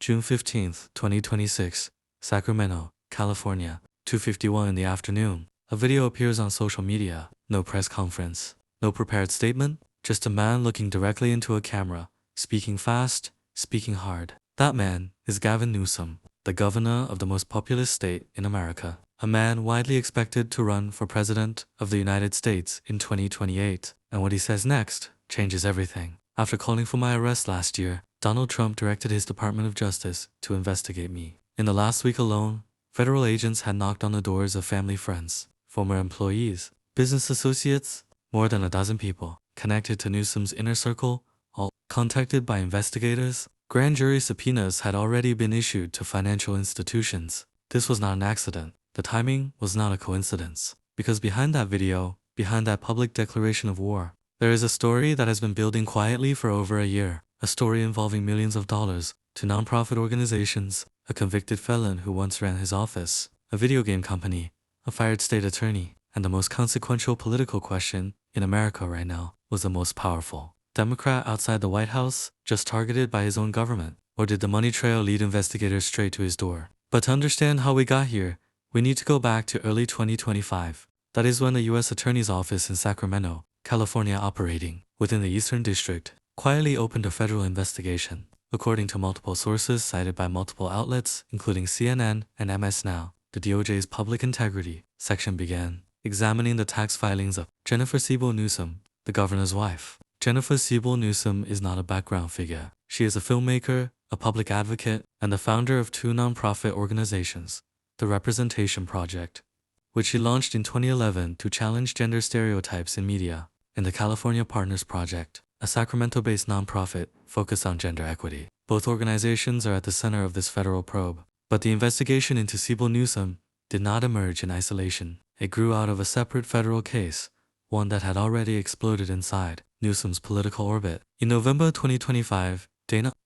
June 15, 2026, Sacramento, California, 2:51 in the afternoon. A video appears on social media. No press conference. No prepared statement. Just a man looking directly into a camera, speaking fast, speaking hard. That man is Gavin Newsom, the governor of the most populous state in America. A man widely expected to run for president of the United States in 2028. And what he says next changes everything. After calling for my arrest last year, Donald Trump directed his Department of Justice to investigate me. In the last week alone, federal agents had knocked on the doors of family friends, former employees, business associates, more than a dozen people connected to Newsom's inner circle, all contacted by investigators. Grand jury subpoenas had already been issued to financial institutions. This was not an accident. The timing was not a coincidence. Because behind that video, behind that public declaration of war, there is a story that has been building quietly for over a year. A story involving millions of dollars to nonprofit organizations, a convicted felon who once ran his office, a video game company, a fired state attorney, and the most consequential political question in America right now was the most powerful. Democrat outside the White House, just targeted by his own government? Or did the money trail lead investigators straight to his door? But to understand how we got here, we need to go back to early 2025. That is when the U.S. Attorney's Office in Sacramento, California, operating within the Eastern District, quietly opened a federal investigation. According to multiple sources cited by multiple outlets, including CNN and MS Now, the DOJ's Public Integrity section began examining the tax filings of Jennifer Siebel Newsom, the governor's wife. Jennifer Siebel Newsom is not a background figure. She is a filmmaker, a public advocate, and the founder of two nonprofit organizations, the Representation Project, which she launched in 2011 to challenge gender stereotypes in media, and the California Partners Project, a Sacramento-based nonprofit focused on gender equity. Both organizations are at the center of this federal probe. But the investigation into Siebel Newsom did not emerge in isolation. It grew out of a separate federal case, one that had already exploded inside Newsom's political orbit. In November 2025,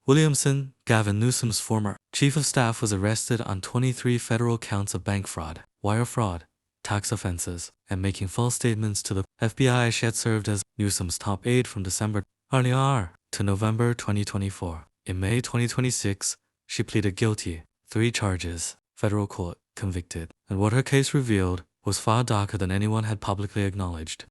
Williamson, Gavin Newsom's former chief of staff, was arrested on 23 federal counts of bank fraud, wire fraud, tax offenses, and making false statements to the FBI. She had served as Newsom's top aide from December to November 2024. In May 2026, she pleaded guilty. 3 charges, federal court, convicted. And what her case revealed was far darker than anyone had publicly acknowledged.